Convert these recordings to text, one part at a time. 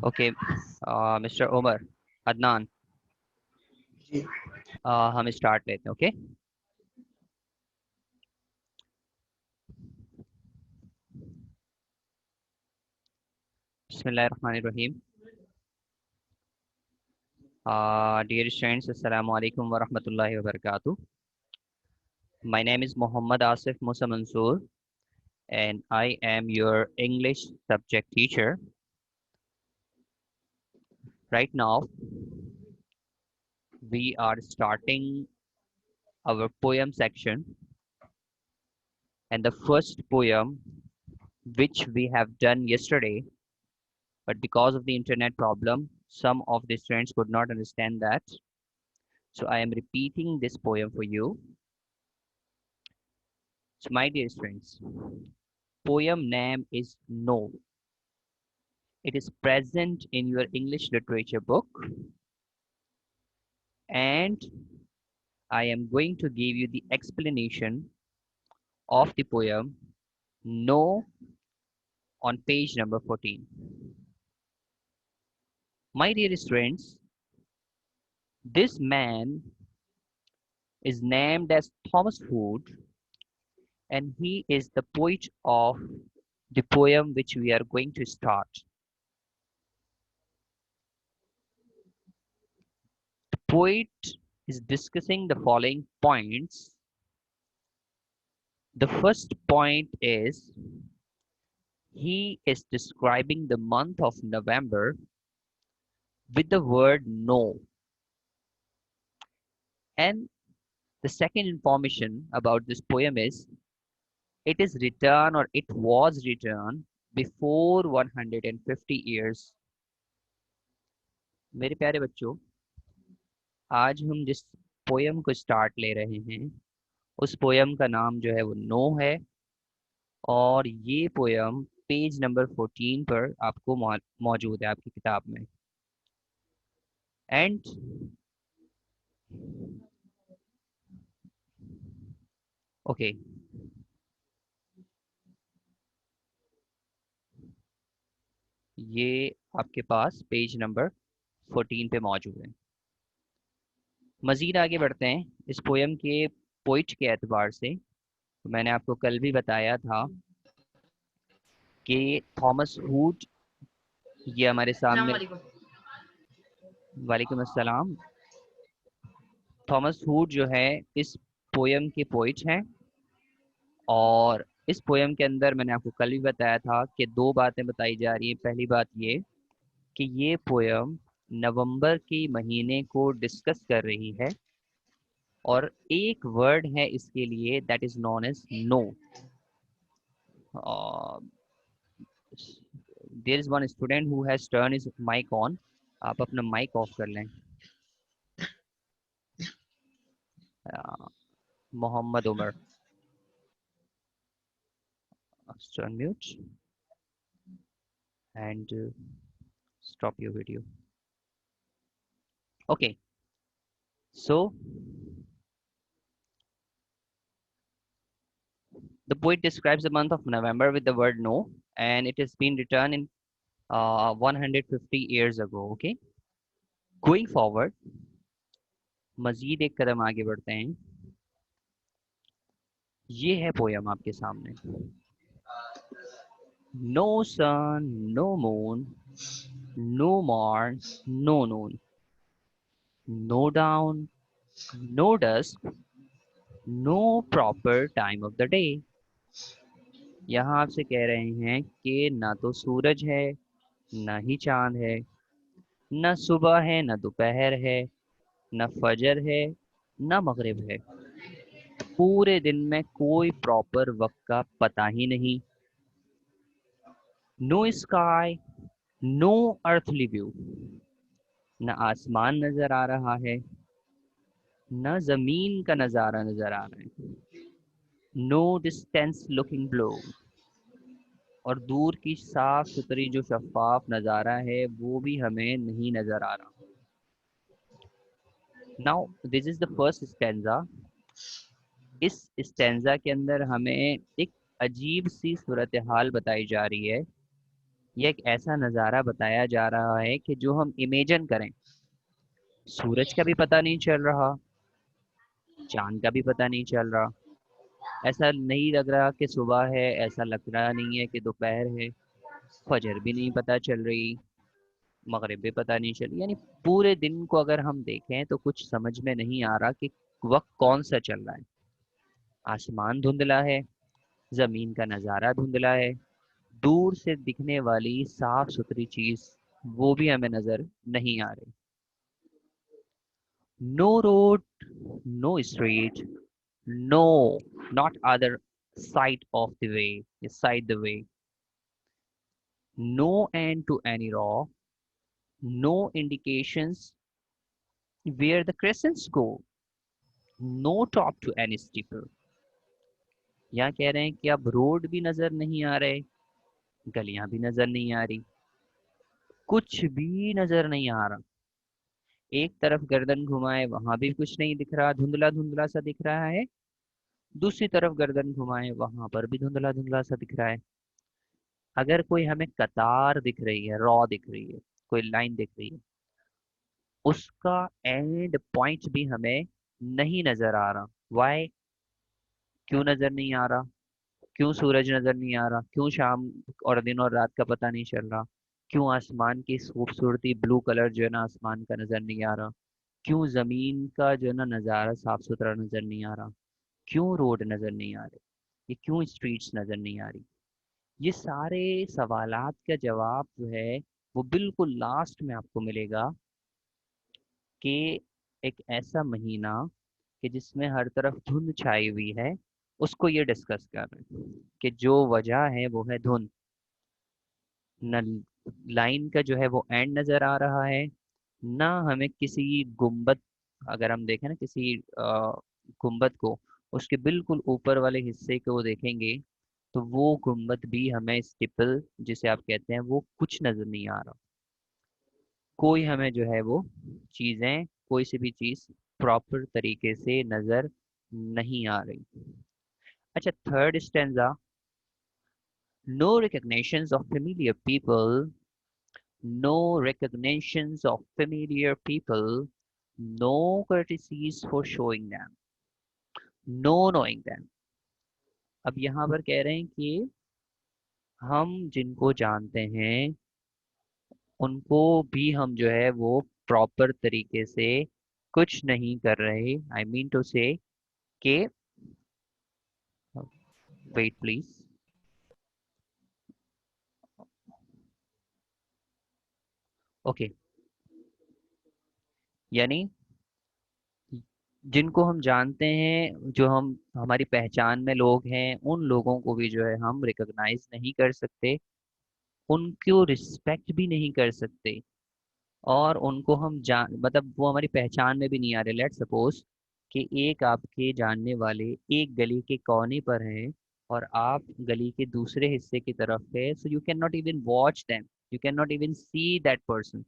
Okay mister Umar Adnan, जी। हम start लेते हैं। ओके, बिस्मिल्लाहिर्रहमानिर्रहीम। डियर स्टूडेंट्स, अस्सलाम वालेकुम व रहमतुल्लाहि व बरकातुहू। My name is Muhammad Asif Musa Mansoor and I am your English subject teacher. Right now we are starting our poem section, and the first poem which we have done yesterday, but because of the internet problem some of the students could not understand that, so I am repeating this poem for you. So my dear students, poem name is No. It is present in your English literature book, and I am going to give you the explanation of the poem No on page number 14. My dear students, this man is named as Thomas Hood, and he is the poet of the poem which we are going to start. The poet is discussing the following points. The first point is he is describing the month of November with the word no. And the second information about this poem is it is written or it was written before 150 years. मेरे प्यारे बच्चों, आज हम जिस poem को start ले रहे हैं उस पोयम का नाम जो है वो नो है, और ये पोयम पेज नंबर 14 पर आपको मौजूद है आपकी किताब में। एंड ओके, ये आपके पास पेज नंबर 14 पे मौजूद है। मजीद आगे बढ़ते हैं इस पोयम के पोइट के एतबार से। तो मैंने आपको कल भी बताया था कि थॉमस हुड, ये हमारे अस्सलाम सामने। वालेकुम। वालेकुम अस्सलाम। थॉमस हुड जो है इस पोयम के पोइट हैं, और इस पोयम के अंदर मैंने आपको कल भी बताया था कि दो बातें बताई जा रही हैं। पहली बात ये कि ये पोयम नवंबर के महीने को डिस्कस कर रही है, और एक वर्ड है इसके लिए, that is known as no. There is one student who has turn his mic on. आप अपना माइक ऑफ कर लें। Mohammad Umar, unmute and stop your video. Okay, so the poet describes the month of November with the word no, and it has been written in 150 years ago. Okay, going forward, मजीद एक कदम आगे बढ़ते हैं। ये है poem आपके सामने। No sun, no moon, no Mars, no noon, no dawn, no dusk, no proper time of the day। यहाँ आपसे कह रहे हैं कि ना तो सूरज है, ना ही चांद है, न सुबह है, न दोपहर है, न फजर है, न मगरिब है। पूरे दिन में कोई प्रॉपर वक्त का पता ही नहीं। No sky, no earthly view, न आसमान नजर आ रहा है, न जमीन का नजारा नजर आ रहा है। नो डिस्टेंस लुकिंग ब्लो, और दूर की साफ सुथरी जो शफाफ नजारा है वो भी हमें नहीं नजर आ रहा। Now this is the first stanza. इस स्टेंजा के अंदर हमें एक अजीब सी सूरत हाल बताई जा रही है ये एक ऐसा नज़ारा बताया जा रहा है कि जो हम इमेजिन करें, सूरज का भी पता नहीं चल रहा, चांद का भी पता नहीं चल रहा, ऐसा नहीं लग रहा कि सुबह है, ऐसा लग रहा नहीं है कि दोपहर है, फजर भी नहीं पता चल रही, मगरिब भी पता नहीं चल रही। यानी पूरे दिन को अगर हम देखें तो कुछ समझ में नहीं आ रहा कि वक्त कौन सा चल रहा है। आसमान धुंधला है, जमीन का नज़ारा धुंधला है, दूर से दिखने वाली साफ सुथरी चीज वो भी हमें नजर नहीं आ रही। No road, no street, no, not other side of the way, side the way, no end to any row, no indications where the crescents go, no top to any steeple. यहाँ कह रहे हैं कि अब रोड भी नजर नहीं आ रहे, गलियां भी नजर नहीं आ रही, कुछ भी नजर नहीं आ रहा। एक तरफ गर्दन घुमाए वहां भी कुछ नहीं दिख रहा, धुंधला धुंधला सा दिख रहा है, दूसरी तरफ गर्दन घुमाए वहां पर भी धुंधला धुंधला सा दिख रहा है। अगर कोई हमें कतार दिख रही है, रॉ दिख रही है, कोई लाइन दिख रही है, उसका एंड पॉइंट भी हमें नहीं नजर आ रहा। वाई? क्यों नजर नहीं आ रहा? क्यों सूरज नजर नहीं आ रहा? क्यों शाम और दिन और रात का पता नहीं चल रहा? क्यों आसमान की खूबसूरती ब्लू कलर जो है ना आसमान का नजर नहीं आ रहा? क्यों जमीन का जो है ना नजारा साफ सुथरा नजर नहीं आ रहा? क्यों रोड नजर नहीं आ रहे? ये क्यों स्ट्रीट्स नजर नहीं आ रही? ये सारे सवालात का जवाब जो है वो बिल्कुल लास्ट में आपको मिलेगा कि एक ऐसा महीना कि जिसमें हर तरफ धुंध छाई हुई है, उसको ये डिस्कस कर रहे हैं कि जो वजह है वो है धुंध। न लाइन का जो है वो एंड नजर आ रहा है, ना हमें किसी गुम्बद, अगर हम देखें ना किसी गुम्बद को, उसके बिल्कुल ऊपर वाले हिस्से को देखेंगे तो वो गुम्बद भी हमें स्टिपल जिसे आप कहते हैं वो कुछ नजर नहीं आ रहा। कोई हमें जो है वो चीजें, कोई सी भी चीज प्रॉपर तरीके से नजर नहीं आ रही। अच्छा, third stanza, no recognitions of familiar people, no recognitions of familiar people, no courtesies for showing them, no knowing them। अब यहाँ पर कह रहे हैं कि हम जिनको जानते हैं उनको भी हम जो है वो प्रॉपर तरीके से कुछ नहीं कर रहे। आई मीन टू से के, वेट प्लीज, ओके, यानी जिनको हम जानते हैं, जो हम हमारी पहचान में लोग हैं, उन लोगों को भी जो है हम रिकॉग्नाइज नहीं कर सकते, उनको रिस्पेक्ट भी नहीं कर सकते, और उनको हम जान मतलब वो हमारी पहचान में भी नहीं आ रहे। लेट सपोज कि एक आपके जानने वाले एक गली के कोने पर हैं और आप गली के दूसरे हिस्से की तरफ है, so you can not even watch them, you can not even see that person.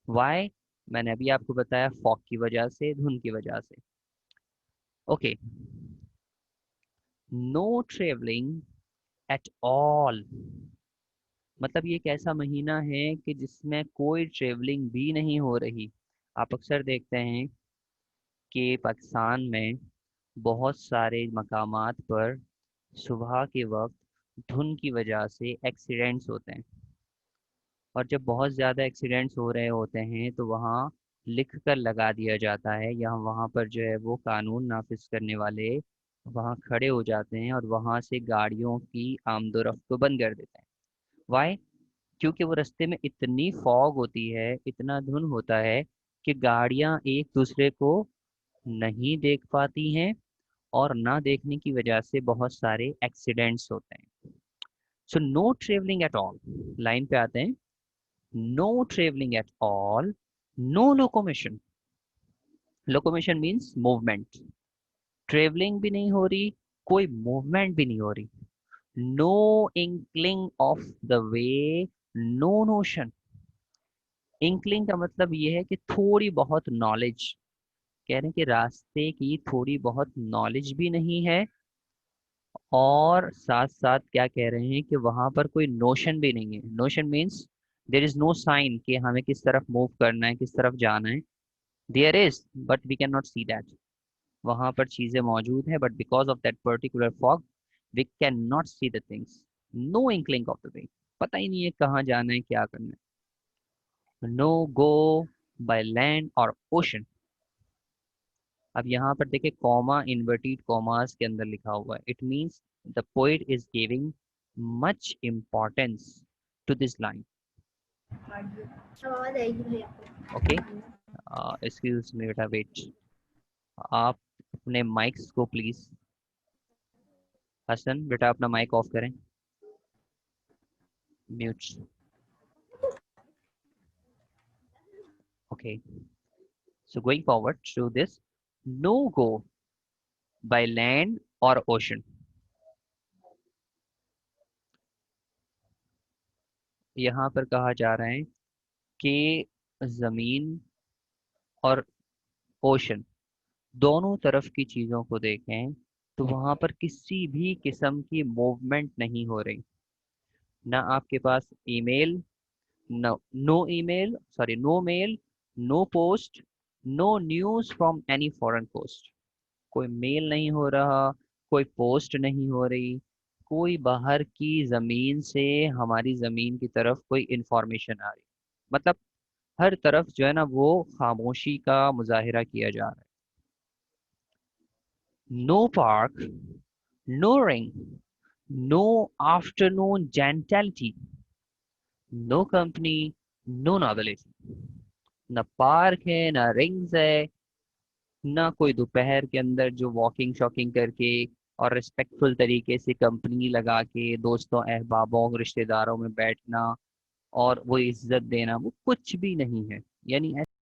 Why? मैंने अभी आपको बताया, फॉग की वजह से, धुंध की वजह से। Okay, no travelling at all, मतलब ये एक ऐसा महीना है कि जिसमें कोई ट्रेवलिंग भी नहीं हो रही। आप अक्सर देखते हैं कि पाकिस्तान में बहुत सारे मकामात पर सुबह के वक्त धुंध की वजह से एक्सीडेंट्स होते हैं, और जब बहुत ज़्यादा एक्सीडेंट्स हो रहे होते हैं तो वहाँ लिख कर लगा दिया जाता है, या वहाँ पर जो है वो कानून नाफिज करने वाले वहाँ खड़े हो जाते हैं और वहाँ से गाड़ियों की आमदोरफ्त को बंद कर देते हैं। वाई? क्योंकि वो रास्ते में इतनी फॉग होती है, इतना धुंध होता है कि गाड़ियां एक दूसरे को नहीं देख पाती हैं, और ना देखने की वजह से बहुत सारे एक्सीडेंट्स होते हैं। So no travelling at all, line पे आते हैं, no travelling at all, no locomotion, locomotion means movement, travelling भी नहीं हो रही, कोई मूवमेंट भी नहीं हो रही, no inkling of the way, no notion. Inkling का मतलब ये है कि थोड़ी बहुत नॉलेज, कह रहे हैं कि रास्ते की थोड़ी बहुत नॉलेज भी नहीं है, और साथ साथ क्या कह रहे हैं कि वहां पर कोई नोशन भी नहीं है। Notion means there is no sign कि हमें किस तरफ मूव करना है, किस तरफ जाना है। There is but we can not see that. वहां पर चीजें मौजूद है but because of that particular fog we can not see the things. No inkling of the way, पता ही नहीं है कहाँ जाना है, क्या करना है। नो गो बाय लैंड और ओशन। अब यहाँ पर देखिए कॉमा इन्वर्टेड कॉमास के अंदर लिखा हुआ है। It means the poet is giving much importance to this line. आवाज आएगी भैया को। ओके, एक्सक्यूज मी बेटा, वेट। आप अपने माइक्स को प्लीज, हसन बेटा अपना माइक ऑफ करें, mute. Okay, so going forward to this, no go by land और ओशन। यहाँ पर कहा जा रहा है कि जमीन और ओशन दोनों तरफ की चीजों को देखें तो वहां पर किसी भी किस्म की मूवमेंट नहीं हो रही। ना आपके पास email, no no email, sorry no mail, no post, no news from any foreign post. कोई मेल नहीं हो रहा, कोई पोस्ट नहीं हो रही, कोई बाहर की जमीन से हमारी जमीन की तरफ कोई इंफॉर्मेशन आ रही। मतलब हर तरफ जो है ना वो खामोशी का मुजाहिरा किया जा रहा है। No park, no ring, no afternoon gentility, no company, no novelty. न पार्क है, ना रिंग्स है, ना कोई दोपहर के अंदर जो वॉकिंग शॉकिंग करके और रिस्पेक्टफुल तरीके से कंपनी लगा के दोस्तों अहबाबों रिश्तेदारों में बैठना और वो इज्जत देना, वो कुछ भी नहीं है। यानी